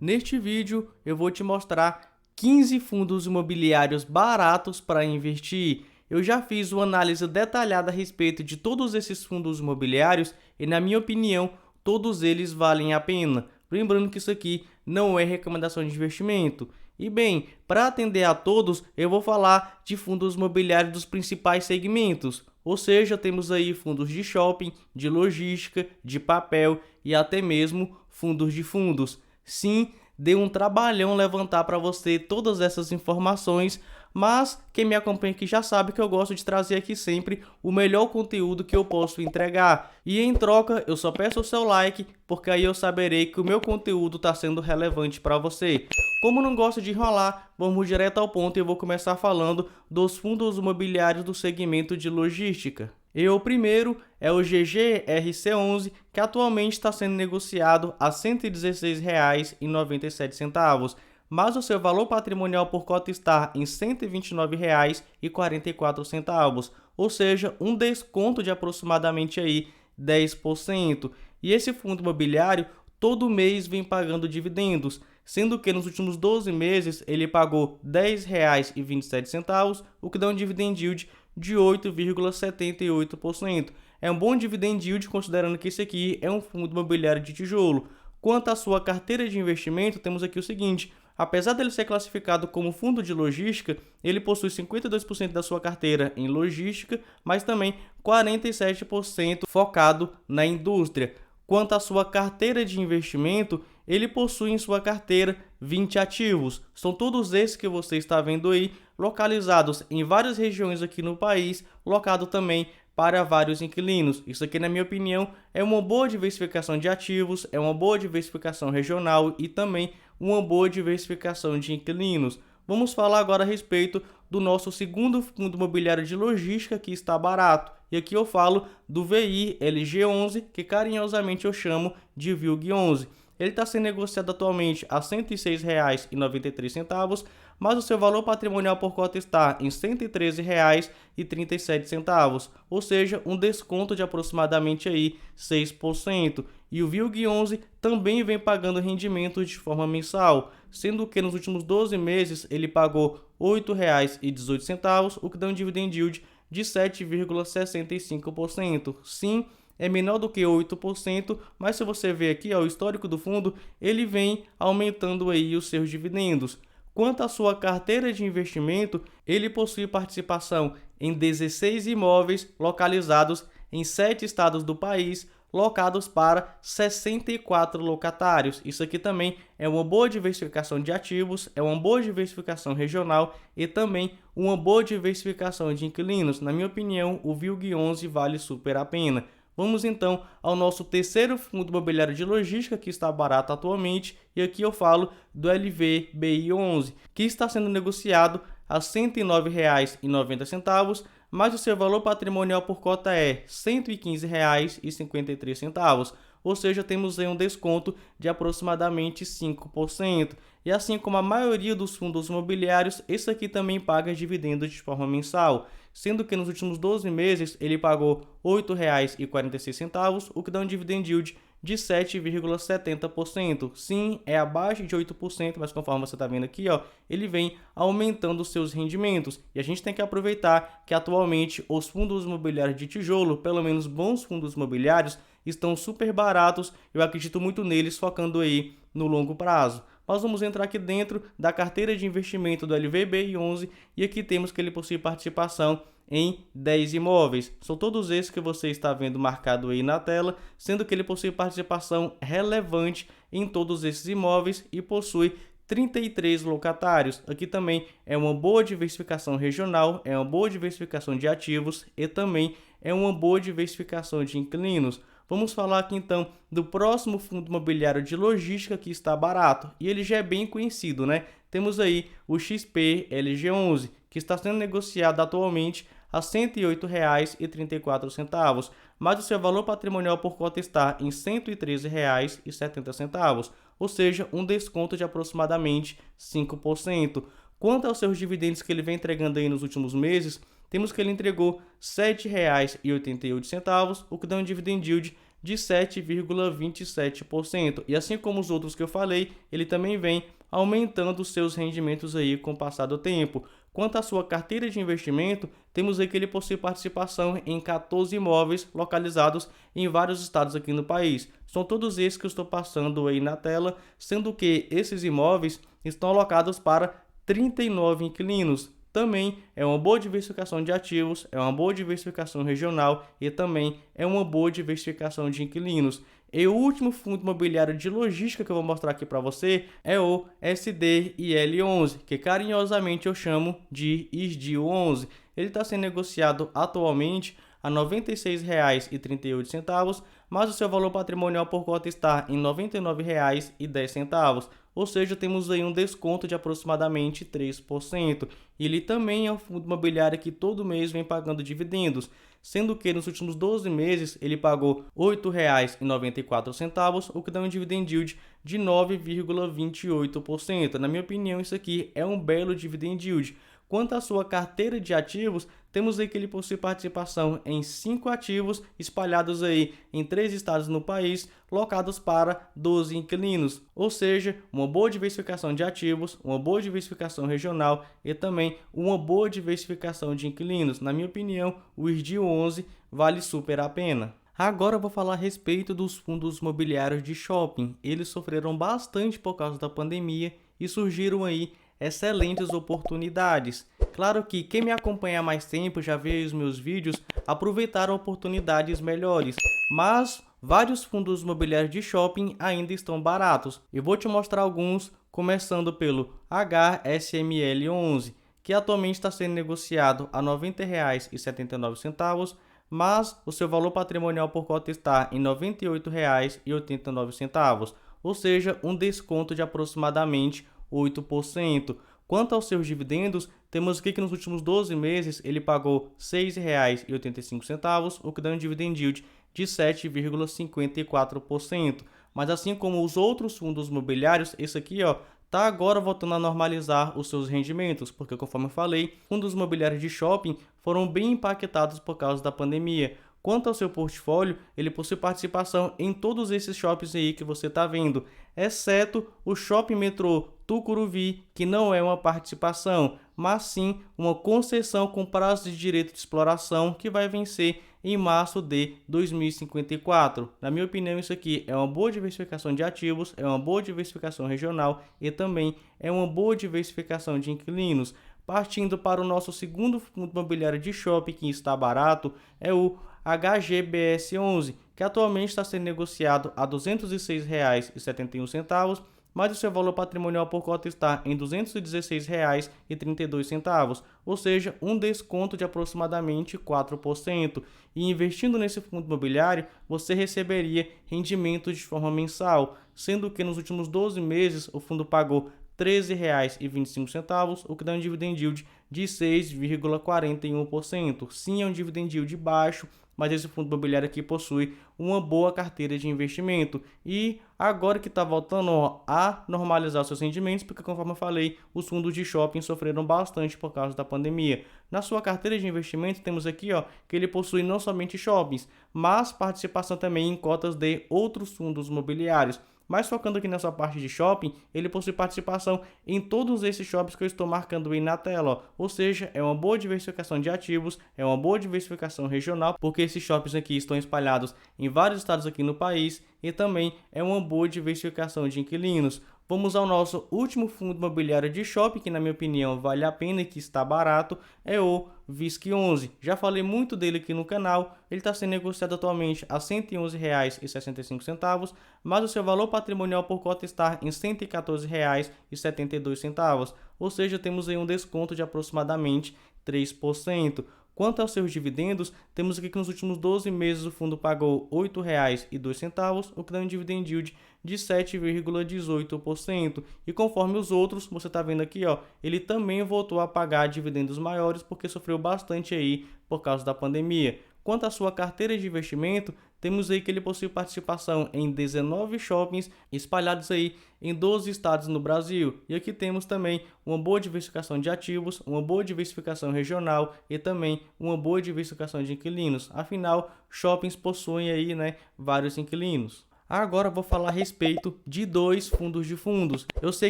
Neste vídeo eu vou te mostrar 15 fundos imobiliários baratos para investir. Eu já fiz uma análise detalhada a respeito de todos esses fundos imobiliários e, na minha opinião, todos eles valem a pena. Lembrando que isso aqui não é recomendação de investimento. E bem, para atender a todos, eu vou falar de fundos imobiliários dos principais segmentos. Ou seja, temos aí fundos de shopping, de logística, de papel e até mesmo fundos de fundos. Sim, deu um trabalhão levantar para você todas essas informações, mas quem me acompanha aqui já sabe que eu gosto de trazer aqui sempre o melhor conteúdo que eu posso entregar. E em troca, eu só peço o seu like, porque aí eu saberei que o meu conteúdo está sendo relevante para você. Como não gosto de enrolar, vamos direto ao ponto e eu vou começar falando dos fundos imobiliários do segmento de logística. E o primeiro é o GGRC11, que atualmente está sendo negociado a R$ 116,97, mas o seu valor patrimonial por cota está em R$ 129,44, ou seja, um desconto de aproximadamente aí 10%. E esse fundo imobiliário todo mês vem pagando dividendos, sendo que nos últimos 12 meses ele pagou R$ 10,27, o que dá um dividend yield de 8,78%. É um bom dividend yield considerando que esse aqui é um fundo imobiliário de tijolo. Quanto à sua carteira de investimento, temos aqui o seguinte: apesar dele ser classificado como fundo de logística, ele possui 52% da sua carteira em logística, mas também 47% focado na indústria. Quanto à sua carteira de investimento, ele possui em sua carteira 20 ativos. São todos esses que você está vendo aí, localizados em várias regiões aqui no país, locado também para vários inquilinos. Isso aqui, na minha opinião, é uma boa diversificação de ativos, é uma boa diversificação regional e também uma boa diversificação de inquilinos. Vamos falar agora a respeito do nosso segundo fundo imobiliário de logística que está barato. E aqui eu falo do VILG11, que carinhosamente eu chamo de VILG11. Ele está sendo negociado atualmente a R$ 106,93, mas o seu valor patrimonial por cota está em R$ 113,37, ou seja, um desconto de aproximadamente aí 6%. E o VILG11 também vem pagando rendimentos de forma mensal, sendo que nos últimos 12 meses ele pagou R$ 8,18, o que dá um dividend yield de 7,65%. Sim, é menor do que 8%, mas se você ver aqui, ó, o histórico do fundo, ele vem aumentando aí os seus dividendos. Quanto à sua carteira de investimento, ele possui participação em 16 imóveis localizados em 7 estados do país, locados para 64 locatários. Isso aqui também é uma boa diversificação de ativos, é uma boa diversificação regional e também uma boa diversificação de inquilinos. Na minha opinião, o VILG11 vale super a pena. Vamos então ao nosso terceiro fundo imobiliário de logística que está barato atualmente, e aqui eu falo do LVBI11, que está sendo negociado a R$ 109,90, mas o seu valor patrimonial por cota é R$ 115,53, ou seja, temos aí um desconto de aproximadamente 5%. E assim como a maioria dos fundos imobiliários, esse aqui também paga dividendos de forma mensal, sendo que nos últimos 12 meses ele pagou R$ 8,46, o que dá um dividend yield de 7,70%. Sim, é abaixo de 8%, mas conforme você está vendo aqui, ó, ele vem aumentando os seus rendimentos. E a gente tem que aproveitar que atualmente os fundos imobiliários de tijolo, pelo menos bons fundos imobiliários, estão super baratos. Eu acredito muito neles, focando aí no longo prazo. Nós vamos entrar aqui dentro da carteira de investimento do LVBI11 e aqui temos que ele possui participação em 10 imóveis. São todos esses que você está vendo marcado aí na tela, sendo que ele possui participação relevante em todos esses imóveis e possui 33 locatários. Aqui também é uma boa diversificação regional, é uma boa diversificação de ativos e também é uma boa diversificação de inquilinos. Vamos falar aqui então do próximo fundo imobiliário de logística que está barato, e ele já é bem conhecido, né? Temos aí o XPLG11, que está sendo negociado atualmente a R$ 108,34, mas o seu valor patrimonial por cota está em R$ 113,70, ou seja, um desconto de aproximadamente 5%. Quanto aos seus dividendos que ele vem entregando aí nos últimos meses, temos que ele entregou R$ 7,88, o que dá um dividend yield de 7,27%. E assim como os outros que eu falei, ele também vem aumentando seus rendimentos aí com o passar do tempo. Quanto à sua carteira de investimento, temos aí que ele possui participação em 14 imóveis localizados em vários estados aqui no país. São todos esses que eu estou passando aí na tela, sendo que esses imóveis estão alocados para 39 inquilinos. Também é uma boa diversificação de ativos, é uma boa diversificação regional e também é uma boa diversificação de inquilinos. E o último fundo imobiliário de logística que eu vou mostrar aqui para você é o SDIL11, que carinhosamente eu chamo de SDIL11. Ele está sendo negociado atualmente a R$ 96,38, mas o seu valor patrimonial por cota está em R$ 99,10. Ou seja, temos aí um desconto de aproximadamente 3%. Ele também é um fundo imobiliário que todo mês vem pagando dividendos, sendo que nos últimos 12 meses ele pagou R$ 8,94, o que dá um dividend yield de 9,28%. Na minha opinião, isso aqui é um belo dividend yield. Quanto à sua carteira de ativos, temos aí que ele possui participação em 5 ativos espalhados aí em 3 estados no país, locados para 12 inquilinos, ou seja, uma boa diversificação de ativos, uma boa diversificação regional e também uma boa diversificação de inquilinos. Na minha opinião, o SDIL11 vale super a pena. Agora eu vou falar a respeito dos fundos imobiliários de shopping. Eles sofreram bastante por causa da pandemia e surgiram aí excelentes oportunidades. Claro que quem me acompanha há mais tempo, já vê os meus vídeos, aproveitaram oportunidades melhores, mas vários fundos imobiliários de shopping ainda estão baratos. Eu vou te mostrar alguns, começando pelo HSML11, que atualmente está sendo negociado a R$ 90,79, mas o seu valor patrimonial por cota está em R$ 98,89, ou seja, um desconto de aproximadamente 8%. Quanto aos seus dividendos, temos aqui que nos últimos 12 meses ele pagou R$ 6,85, o que dá um dividend yield de 7,54%. Mas assim como os outros fundos imobiliários, esse aqui está agora voltando a normalizar os seus rendimentos, porque conforme eu falei, fundos imobiliários de shopping foram bem impactados por causa da pandemia. Quanto ao seu portfólio, ele possui participação em todos esses shoppings aí que você está vendo, exceto o Shopping Metrô Tucuruvi, que não é uma participação, mas sim uma concessão com prazo de direito de exploração que vai vencer em março de 2054. Na minha opinião, isso aqui é uma boa diversificação de ativos, é uma boa diversificação regional e também é uma boa diversificação de inquilinos. Partindo para o nosso segundo fundo imobiliário de shopping que está barato, é o HGBS11, que atualmente está sendo negociado a R$ 206,71, mas o seu valor patrimonial por cota está em R$ 216,32, ou seja, um desconto de aproximadamente 4%. E investindo nesse fundo imobiliário, você receberia rendimentos de forma mensal, sendo que nos últimos 12 meses o fundo pagou R$ 13,25, o que dá um dividend yield de 6,41%. Sim, é um dividend yield baixo, mas esse fundo imobiliário aqui possui uma boa carteira de investimento. E agora que está voltando a normalizar seus rendimentos, porque conforme eu falei, os fundos de shopping sofreram bastante por causa da pandemia. Na sua carteira de investimento, temos aqui que ele possui não somente shoppings, mas participação também em cotas de outros fundos imobiliários. Mas focando aqui nessa parte de shopping, ele possui participação em todos esses shoppings que eu estou marcando aí na tela. Ou seja, é uma boa diversificação de ativos, é uma boa diversificação regional, porque esses shoppings aqui estão espalhados em vários estados aqui no país e também é uma boa diversificação de inquilinos. Vamos ao nosso último fundo imobiliário de shopping, que na minha opinião vale a pena e que está barato, é o VISC11. Já falei muito dele aqui no canal, ele está sendo negociado atualmente a R$ 111,65, mas o seu valor patrimonial por cota está em R$ 114,72, ou seja, temos aí um desconto de aproximadamente 3%. Quanto aos seus dividendos, temos aqui que nos últimos 12 meses o fundo pagou R$ 8,02, o que dá um dividend yield de 7,18%. E conforme os outros, você está vendo aqui, ele também voltou a pagar dividendos maiores porque sofreu bastante aí por causa da pandemia. Quanto à sua carteira de investimento, temos aí que ele possui participação em 19 shoppings espalhados aí em 12 estados no Brasil. E aqui temos também uma boa diversificação de ativos, uma boa diversificação regional e também uma boa diversificação de inquilinos. Afinal, shoppings possuem aí, vários inquilinos. Agora vou falar a respeito de dois fundos de fundos. Eu sei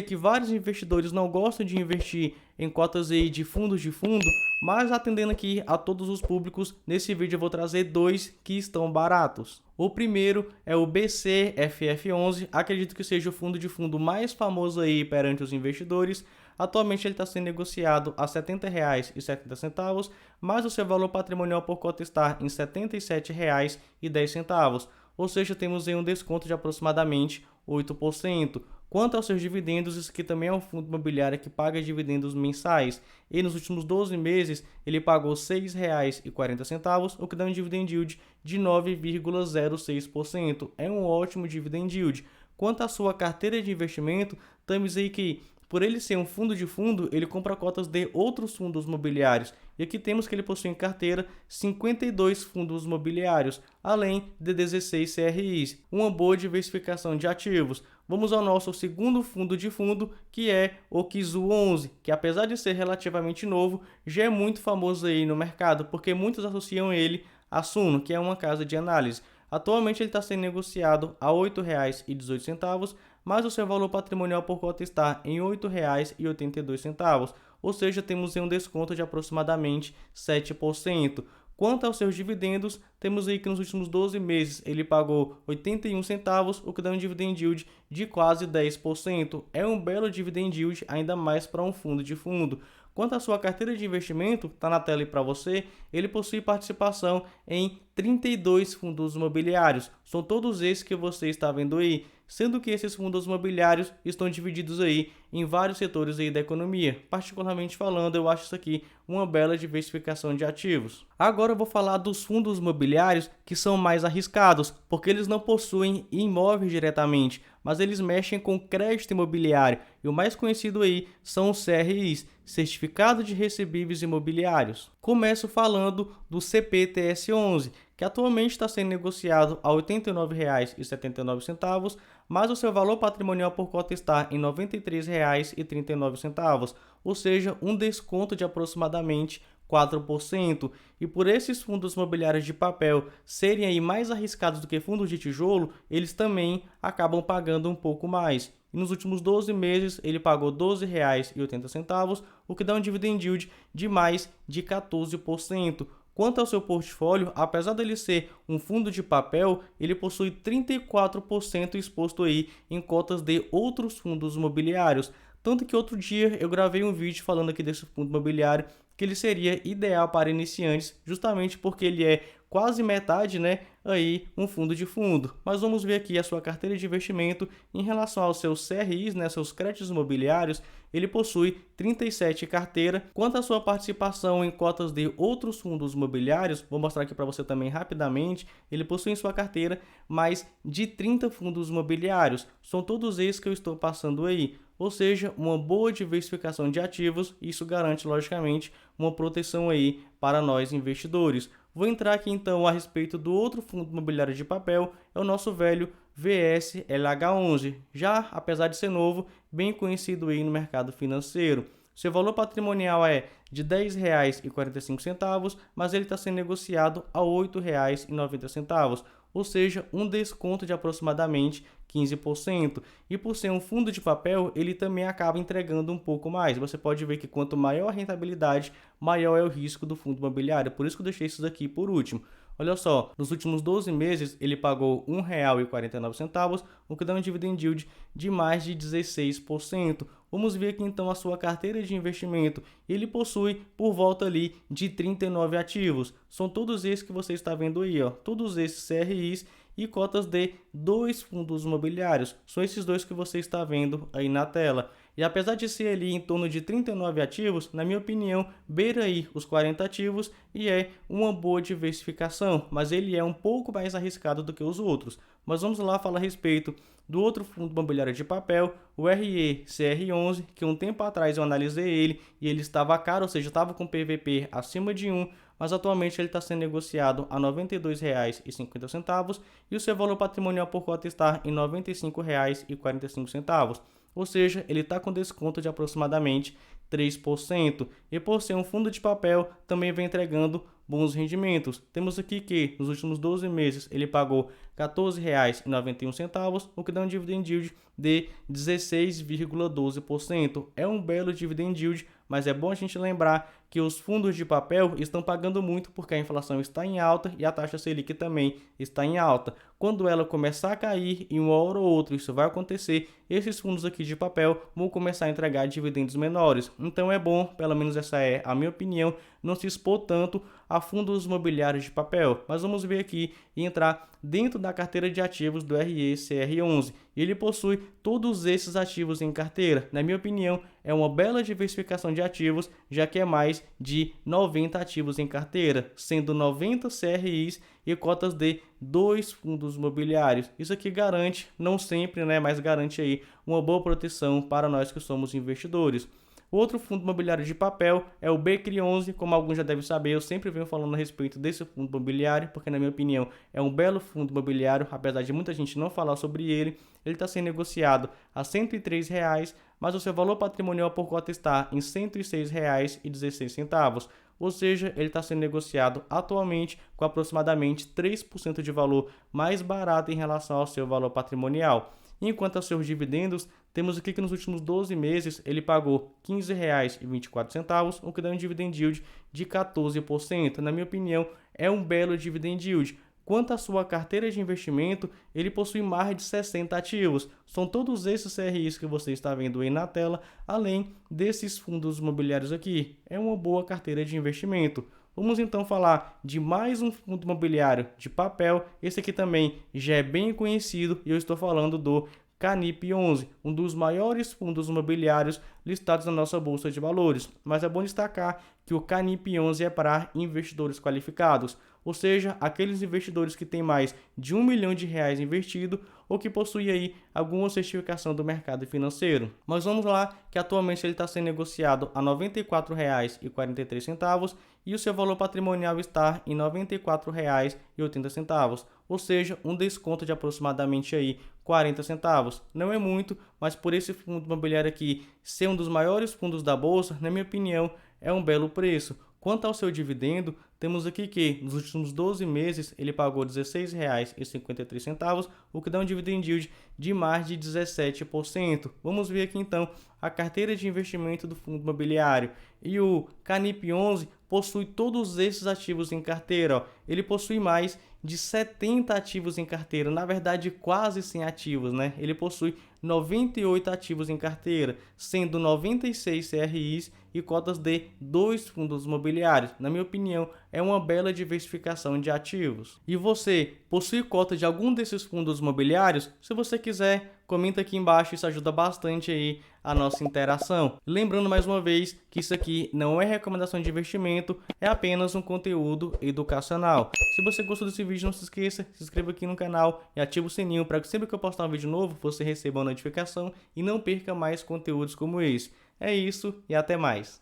que vários investidores não gostam de investir em cotas aí de fundos de fundo, mas atendendo aqui a todos os públicos, nesse vídeo eu vou trazer dois que estão baratos. O primeiro é o BCFF11, acredito que seja o fundo de fundo mais famoso aí perante os investidores. Atualmente ele está sendo negociado a R$ 70,70, mas o seu valor patrimonial por cota está em R$ 77,10. Ou seja, temos aí um desconto de aproximadamente 8%. Quanto aos seus dividendos, isso aqui também é um fundo imobiliário que paga dividendos mensais. E nos últimos 12 meses, ele pagou R$ 6,40, o que dá um dividend yield de 9,06%. É um ótimo dividend yield. Quanto à sua carteira de investimento, temos aí que, por ele ser um fundo de fundo, ele compra cotas de outros fundos imobiliários. E aqui temos que ele possui em carteira 52 fundos imobiliários, além de 16 CRIs, uma boa diversificação de ativos. Vamos ao nosso segundo fundo de fundo, que é o Kizu11, que apesar de ser relativamente novo, já é muito famoso aí no mercado, porque muitos associam ele a Suno, que é uma casa de análise. Atualmente ele está sendo negociado a R$ 8,18, mas o seu valor patrimonial por cota está em R$ 8,82, ou seja, temos um desconto de aproximadamente 7%. Quanto aos seus dividendos, temos aí que nos últimos 12 meses ele pagou 81 centavos, o que dá um dividend yield de quase 10%. É um belo dividend yield, ainda mais para um fundo de fundo. Quanto à sua carteira de investimento, está na tela aí para você, ele possui participação em 32 fundos imobiliários. São todos esses que você está vendo aí, sendo que esses fundos imobiliários estão divididos aí em vários setores aí da economia. Particularmente falando, eu acho isso aqui uma bela diversificação de ativos. Agora eu vou falar dos fundos imobiliários que são mais arriscados, porque eles não possuem imóveis diretamente, mas eles mexem com crédito imobiliário, e o mais conhecido aí são os CRIs, Certificado de Recebíveis Imobiliários. Começo falando do CPTS11, que atualmente está sendo negociado a R$ 89,79, mas o seu valor patrimonial por cota está em R$ 93,39, ou seja, um desconto de aproximadamente 4%. E por esses fundos imobiliários de papel serem aí mais arriscados do que fundos de tijolo, eles também acabam pagando um pouco mais. E nos últimos 12 meses ele pagou R$ 12,80, o que dá um dividend yield de mais de 14%. Quanto ao seu portfólio, apesar dele ser um fundo de papel, ele possui 34% exposto aí em cotas de outros fundos imobiliários. Tanto que outro dia eu gravei um vídeo falando aqui desse fundo imobiliário, que ele seria ideal para iniciantes, justamente porque ele é quase metade, aí um fundo de fundo. Mas vamos ver aqui a sua carteira de investimento em relação aos seus CRIs, seus créditos imobiliários. Ele possui 37 carteira. Quanto à sua participação em cotas de outros fundos imobiliários, vou mostrar aqui para você também rapidamente, ele possui em sua carteira mais de 30 fundos imobiliários. São todos esses que eu estou passando aí. Ou seja, uma boa diversificação de ativos, isso garante, logicamente, uma proteção aí para nós investidores. Vou entrar aqui então a respeito do outro fundo imobiliário de papel, é o nosso velho VSLH11, já apesar de ser novo, bem conhecido aí no mercado financeiro. Seu valor patrimonial é de R$ 10,45, mas ele está sendo negociado a R$ 8,90, ou seja, um desconto de aproximadamente 15%. E por ser um fundo de papel, ele também acaba entregando um pouco mais. Você pode ver que quanto maior a rentabilidade, maior é o risco do fundo imobiliário. Por isso que eu deixei isso daqui por último. Olha só, nos últimos 12 meses ele pagou R$ 1,49, o que dá um dividend yield de mais de 16%. Vamos ver aqui então a sua carteira de investimento. Ele possui por volta ali de 39 ativos. São todos esses que você está vendo aí, todos esses CRIs e cotas de 2 fundos imobiliários. São esses dois que você está vendo aí na tela. E apesar de ser ali em torno de 39 ativos, na minha opinião, beira aí os 40 ativos e é uma boa diversificação, mas ele é um pouco mais arriscado do que os outros. Mas vamos lá falar a respeito do outro fundo imobiliário de papel, o RECR11, que um tempo atrás eu analisei ele e ele estava caro, ou seja, estava com PVP acima de 1, mas atualmente ele está sendo negociado a R$ 92,50 e o seu valor patrimonial por cota está em R$ 95,45. Ou seja, ele está com desconto de aproximadamente 3%. E por ser um fundo de papel, também vem entregando bons rendimentos. Temos aqui que nos últimos 12 meses ele pagou R$ 14,91, o que dá um dividend yield de 16,12%. É um belo dividend yield, mas é bom a gente lembrar que os fundos de papel estão pagando muito porque a inflação está em alta e a taxa Selic também está em alta. Quando ela começar a cair, em uma hora ou outra isso vai acontecer, esses fundos aqui de papel vão começar a entregar dividendos menores. Então é bom, pelo menos essa é a minha opinião, não se expor tanto a fundos imobiliários de papel. Mas vamos ver aqui e entrar dentro da carteira de ativos do RECR11. Ele possui todos esses ativos em carteira. Na minha opinião, é uma bela diversificação de ativos, já que é mais de 90 ativos em carteira, sendo 90 CRIs e cotas de 2 fundos imobiliários. Isso aqui garante, não sempre, mas garante aí uma boa proteção para nós que somos investidores. O outro fundo imobiliário de papel é o BCRI11, como alguns já devem saber, eu sempre venho falando a respeito desse fundo imobiliário, porque na minha opinião é um belo fundo imobiliário, apesar de muita gente não falar sobre ele. Ele está sendo negociado a R$ 103,00, mas o seu valor patrimonial por cota está em R$ 106,16. Ou seja, ele está sendo negociado atualmente com aproximadamente 3% de valor mais barato em relação ao seu valor patrimonial. Enquanto aos seus dividendos, temos aqui que nos últimos 12 meses ele pagou R$ 15,24, o que dá um dividend yield de 14%. Na minha opinião, é um belo dividend yield. Quanto à sua carteira de investimento, ele possui mais de 60 ativos. São todos esses CRIs que você está vendo aí na tela, além desses fundos imobiliários aqui. É uma boa carteira de investimento. Vamos então falar de mais um fundo imobiliário de papel. Esse aqui também já é bem conhecido e eu estou falando do Canip11, um dos maiores fundos imobiliários listados na nossa bolsa de valores. Mas é bom destacar que o Canip11 é para investidores qualificados, ou seja, aqueles investidores que têm mais de R$ 1 milhão investido ou que possuem aí alguma certificação do mercado financeiro. Mas vamos lá, que atualmente ele está sendo negociado a R$ 94,43 e o seu valor patrimonial está em R$ 94,80, ou seja, um desconto de aproximadamente aí 40 centavos. Não é muito, mas por esse fundo imobiliário aqui ser um dos maiores fundos da bolsa, na minha opinião, é um belo preço. Quanto ao seu dividendo, temos aqui que nos últimos 12 meses ele pagou R$ 16,53, o que dá um dividend yield de mais de 17%. Vamos ver aqui então a carteira de investimento do fundo imobiliário. E o Canip11 possui todos esses ativos em carteira. Ele possui mais de 70 ativos em carteira, na verdade quase 100 ativos, Ele possui 98 ativos em carteira, sendo 96 CRIs e cotas de 2 fundos imobiliários. Na minha opinião, é uma bela diversificação de ativos. E você possui cota de algum desses fundos imobiliários? Se você quiser, comenta aqui embaixo, isso ajuda bastante aí a nossa interação. Lembrando mais uma vez que isso aqui não é recomendação de investimento, é apenas um conteúdo educacional. Se você gostou desse vídeo, não se esqueça, se inscreva aqui no canal e ative o sininho para que sempre que eu postar um vídeo novo, você receba uma notificação e não perca mais conteúdos como esse. É isso e até mais.